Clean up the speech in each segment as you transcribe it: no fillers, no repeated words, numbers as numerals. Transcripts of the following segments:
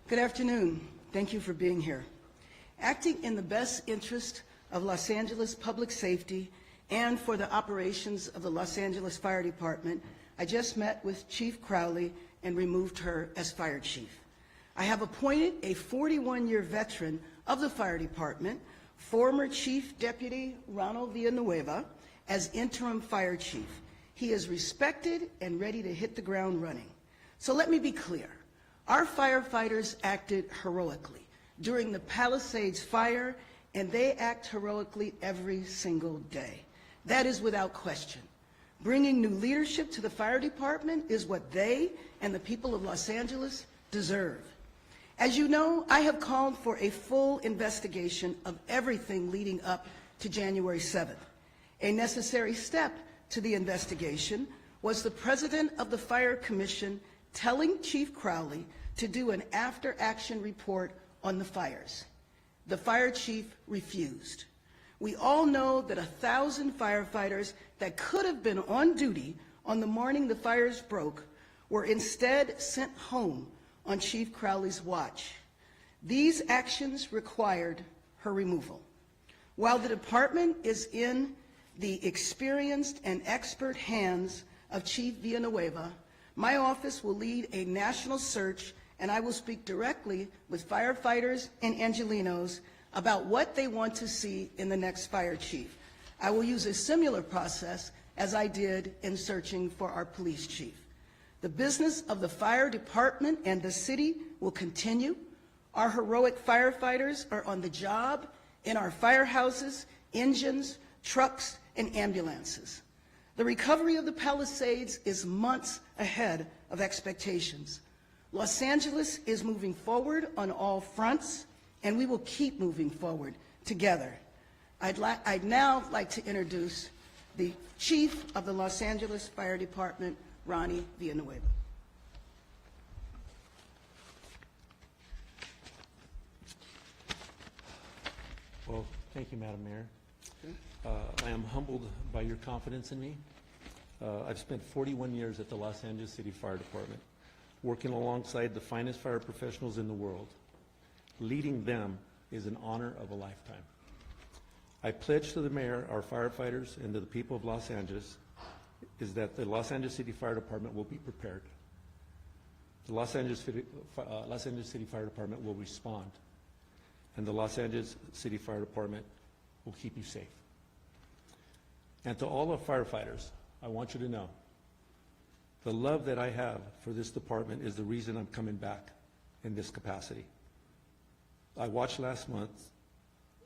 Good afternoon. Thank you for being here. Acting in the best interest of Los Angeles public safety and for the operations of the Los Angeles Fire Department, I just met with Chief Crowley and removed her as fire chief. I have appointed a 41-year veteran of the fire department, former Chief Deputy Ronald Villanueva, as interim fire chief. He is respected and ready to hit the ground running. So let me be clear. Our firefighters acted heroically during the Palisades fire, and they act heroically every single day. That is without question. Bringing new leadership to the fire department is what they and the people of Los Angeles deserve. As you know, I have called for a full investigation of everything leading up to January 7th. A necessary step to the investigation was the president of the Fire Commission telling Chief Crowley to do an after-action report on the fires. The fire chief refused. We all know that 1,000 firefighters that could have been on duty on the morning the fires broke were instead sent home on Chief Crowley's watch. These actions required her removal. While the department is in the experienced and expert hands of Chief Villanueva, my office will lead a national search, and I will speak directly with firefighters and Angelenos about what they want to see in the next fire chief. I will use a similar process as I did in searching for our police chief. The business of the fire department and the city will continue. Our heroic firefighters are on the job in our firehouses, engines, trucks, and ambulances. The recovery of the Palisades is months ahead of expectations. Los Angeles is moving forward on all fronts, and we will keep moving forward together. I'd now like to introduce the Chief of the Los Angeles Fire Department, Ronnie Villanueva. Well, thank you, Madam Mayor. I am humbled by your confidence in me. I've spent 41 years at the Los Angeles City Fire Department, working alongside the finest fire professionals in the world. Leading them is an honor of a lifetime. I pledge to the mayor, our firefighters, and to the people of Los Angeles is that the Los Angeles City Fire Department will be prepared. The Los Angeles City Fire Department will respond, and the Los Angeles City Fire Department will keep you safe. And to all our firefighters, I want you to know the love that I have for this department is the reason I'm coming back in this capacity. I watched last month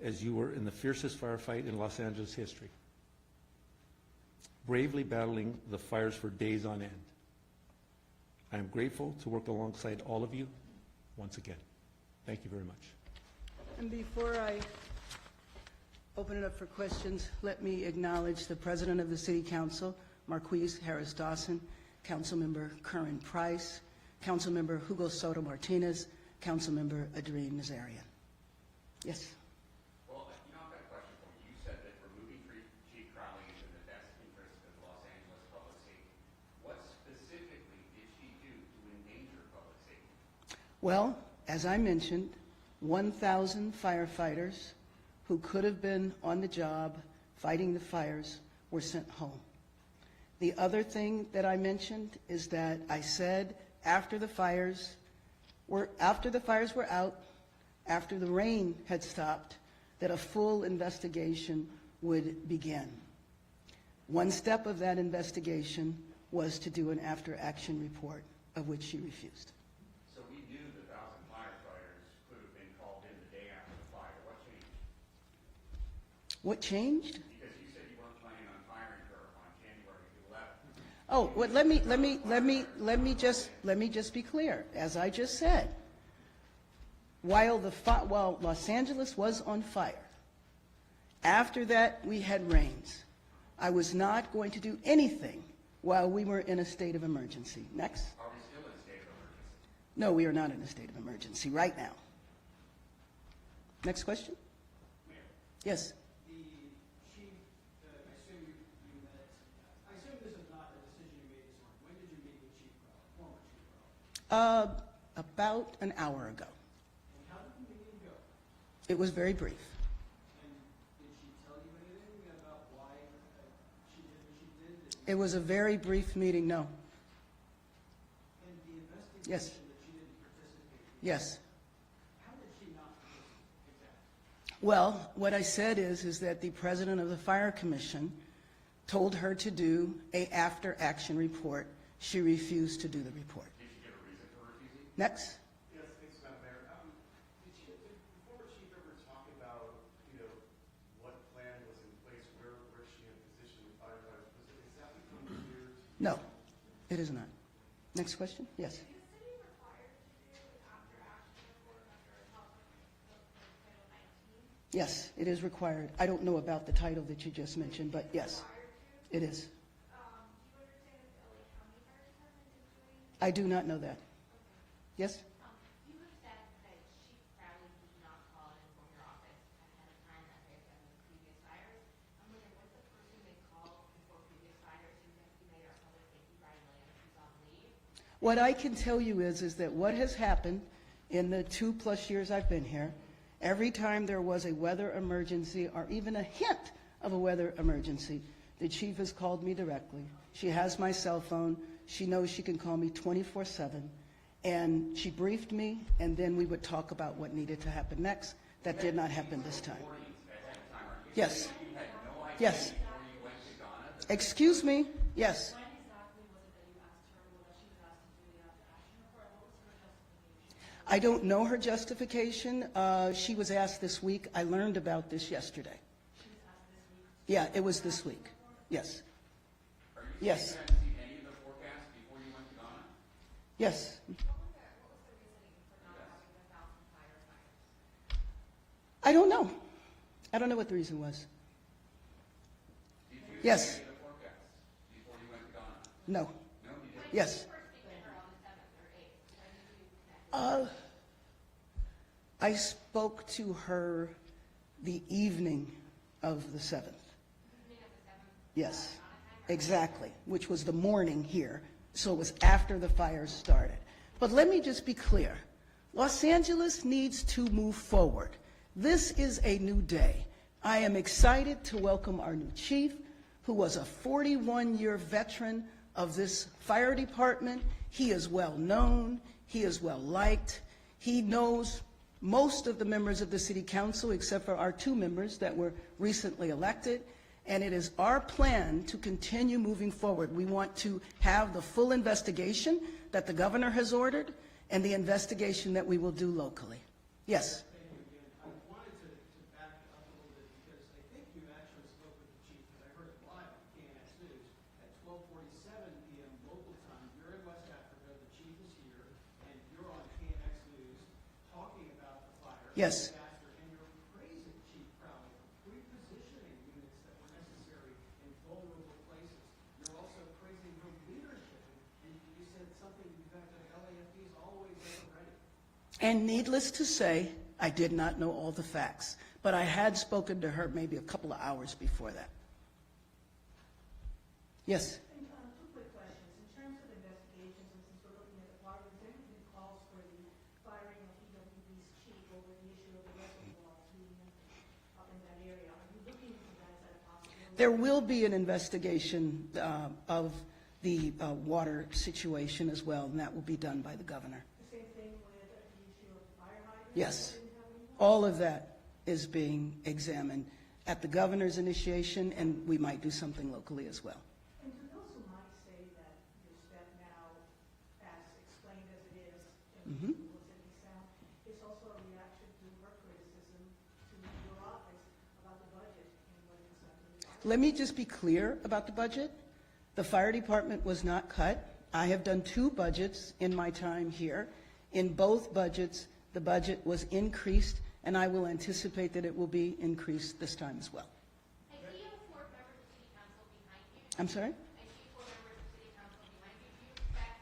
as you were in the fiercest firefight in Los Angeles history, bravely battling the fires for days on end. I am grateful to work alongside all of you once again. Thank you very much. And before I open it up for questions, let me acknowledge the President of the City Council, Marquise Harris Dawson, Councilmember Curran Price, Councilmember Hugo Soto Martinez, Councilmember Adrien Nazarian. Yes? Well, you know, I've got a question for you. You said that removing Chief Crowley is in the best interest of Los Angeles public safety. What specifically did she do to endanger public safety? Well, as I mentioned, 1,000 firefighters who could have been on the job fighting the fires were sent home. The other thing that I mentioned is that I said after the fires were out, after the rain had stopped, that a full investigation would begin. One step of that investigation was to do an after-action report, of which she refused. So we knew the 1,000 firefighters could have been called in the day after the fire. What changed? What changed? Because you said you weren't planning on firing her on January 11th. Oh, well, let me just be clear. As I just said, while Los Angeles was on fire, after that we had rains. I was not going to do anything while we were in a state of emergency. Next. Are we still in a state of emergency? No, we are not in a state of emergency right now. Next question? Mayor. Yes. The chief, I assume you met, I assume this is not a decision you made this morning. When did you meet with Chief Crowley, former Chief Crowley? about an hour ago. And how did the meeting go? It was very brief. And did she tell you anything about why she did what she did? It was a very brief meeting, no. And the investigation Yes. that she didn't participate in, Yes. how did she not participate exactly? Well, what I said is that the president of the Fire Commission told her to do a after-action report. She refused to do the report. Did she give a reason for refusing? Next. Yes, thanks, Madam Mayor. Did the former chief ever talk about, what plan was in place, where she had positioned the firefighters? Is that become clear to you? No, it is not. Next question? Yes. Is the city required to do an after-action report under Title 19? Yes, it is required. I don't know about the title that you just mentioned, but yes, it is. Do you understand if the LA County Fire Department is doing? I do not know that. Yes? You have said that Chief Crowley did not call and inform your office ahead of time that there had been previous fires. I'm wondering, what's the person they called before previous fires? Seems like you made our public safety Brian Williams, who's on leave. What I can tell you is that what has happened in the 2+ years I've been here, every time there was a weather emergency or even a hint of a weather emergency, the chief has called me directly. She has my cell phone. She knows she can call me 24/7. And she briefed me, and then we would talk about what needed to happen next. That did not happen this time. Yes. Yes. Excuse me? Yes. When exactly was it that you asked her, well, that she was asked to do the after-action report? What was her justification? I don't know her justification. She was asked this week. I learned about this yesterday. She was asked this week. Yeah, it was this week. Yes. Are you Yes. saying you hadn't seen any of the forecasts before you went to Ghana? Yes. What was the reasoning for not having the 1,000 firefighters? I don't know. I don't know what the reason was. Did you Yes. see any of the forecasts before you went to Ghana? No. No, you didn't? Yes. You were speaking to her on the 7th or 8th. When did you connect? I spoke to her the evening of the 7th. Evening of the 7th? Yes, exactly, which was the morning here, so it was after the fires started. But let me just be clear. Los Angeles needs to move forward. This is a new day. I am excited to welcome our new chief, who was a 41-year veteran of this fire department. He is well known. He is well liked. He knows most of the members of the city council, except for our 2 members that were recently elected. And it is our plan to continue moving forward. We want to have the full investigation that the governor has ordered and the investigation that we will do locally. Yes. Thank you again. I wanted to back it up a little bit because I think you actually spoke with the chief, because I heard it live on KMPH News at 12:47 p.m. local time. You're in West Africa, the chief is here, and you're on KMPH News talking about the fire. Yes. Disaster, and you're praising Chief Crowley for repositioning units that were necessary in vulnerable places. You're also praising her leadership, and you said something that the LAFD is always ever ready. And needless to say, I did not know all the facts, but I had spoken to her maybe a couple of hours before that. Yes. Two quick questions. In terms of investigations, and since we're looking at the water, is there anything calls for the firing of EWB's chief over the issue of the reservoirs being up in that area? Are you looking into that? Is that a possibility? There will be an investigation of the water situation as well, and that will be done by the governor. The same thing with the issue of fire hydrants? Yes. Didn't have any? All of that is being examined at the governor's initiation, and we might do something locally as well. And to those who might say that your step now, as explained as it is, Mhm. was in the South, it's also a reaction to her criticism to your office about the budget and what it's like. Let me just be clear about the budget. The fire department was not cut. I have done 2 budgets in my time here. In both budgets, the budget was increased, and I will anticipate that it will be increased this time as well. I see you have 4 members of city council behind you. I'm sorry? I see 4 members of city council behind you. Do you expect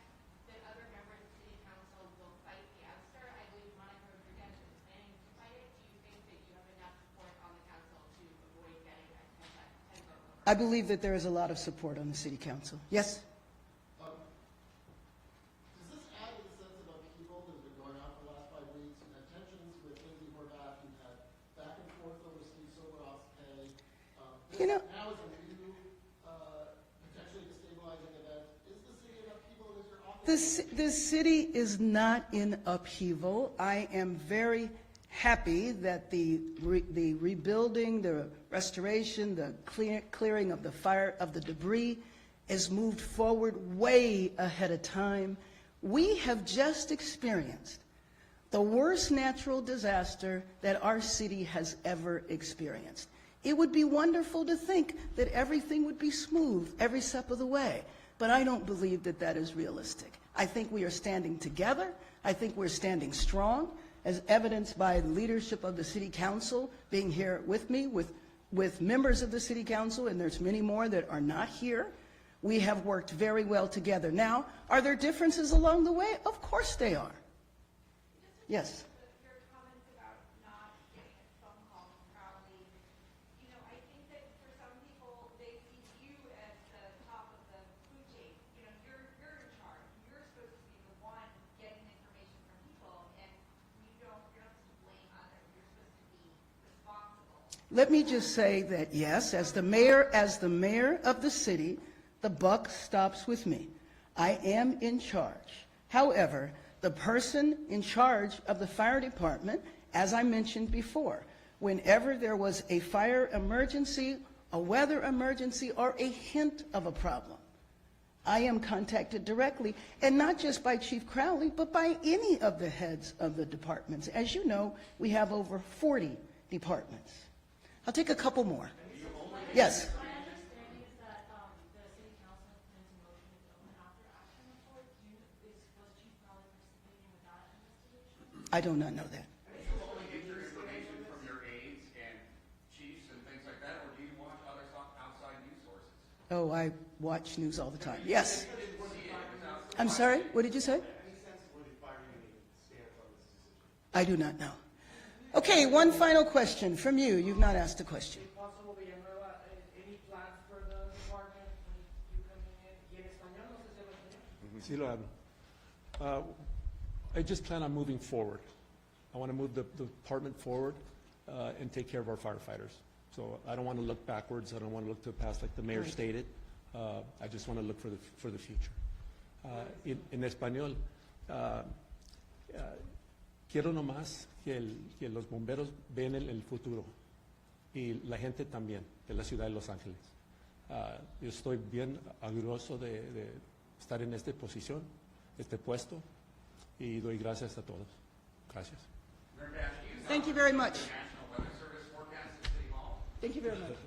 that other members of city council will fight the ouster? I believe Monica Rodriguez is planning to fight it. Do you think that you have enough support on the council to avoid getting a 10 vote over? I believe that there is a lot of support on the city council. Yes? Does this add to the sense of upheaval? Does You know, Now is a new, potentially destabilizing event. Is the city in upheaval? Is there often? the city is not in upheaval. I am very happy that the rebuilding, the restoration, the clearing of the fire, of the debris is moved forward way ahead of time. We have just experienced the worst natural disaster that our city has ever experienced. It would be wonderful to think that everything would be smooth every step of the way, but I don't believe that that is realistic. I think we are standing together. I think we're standing strong, as evidenced by the leadership of the City Council being here with me, with members of the City Council, and there's many more that are not here. We have worked very well together. Now, are there differences along the way? Of course they are. Yes. Your comments about not getting a phone call from Crowley, you know, I think that for some people, they see you as the top of the food chain. You know, you're in charge. You're supposed to be the one getting information from people, and you're not supposed to blame others. You're supposed to be responsible. Let me just say that, yes, as the mayor of the city, the buck stops with me. I am in charge. However, the person in charge of the fire department, as I mentioned before, whenever there was a fire emergency, a weather emergency, or a hint of a problem, I am contacted directly, and not just by Chief Crowley, but by any of the heads of the departments. As you know, we have over 40 departments. I'll take a couple more. Yes. My understanding is that the city council plans a motion to build an after-action report. Was Chief Crowley participating with that investigation? I do not know that. Do you only get your information from your aides and chiefs and things like that, or do you watch other outside news sources? Oh, I watch news all the time. Yes. I'm sorry, what did you say? Any sense of where the fire unit stands on this decision? I do not know. Okay, one final question from you. You've not asked a question. Possible Villanueva, any plans for the department when you coming in? Y en español no sé si lo entienden. Sí lo hablo. I just plan on moving forward. I want to move the department forward and take care of our firefighters. So I don't want to look backwards. I don't want to look to the past like the mayor stated. I just want to look for the future. En español, quiero nomás que los bomberos ven el futuro y la gente también de la ciudad de Los Ángeles. Yo estoy bien orgulloso de estar en esta posición, este puesto, y doy gracias a todos. Gracias. Thank you very much. National Weather Service forecast at City Hall. Thank you very much.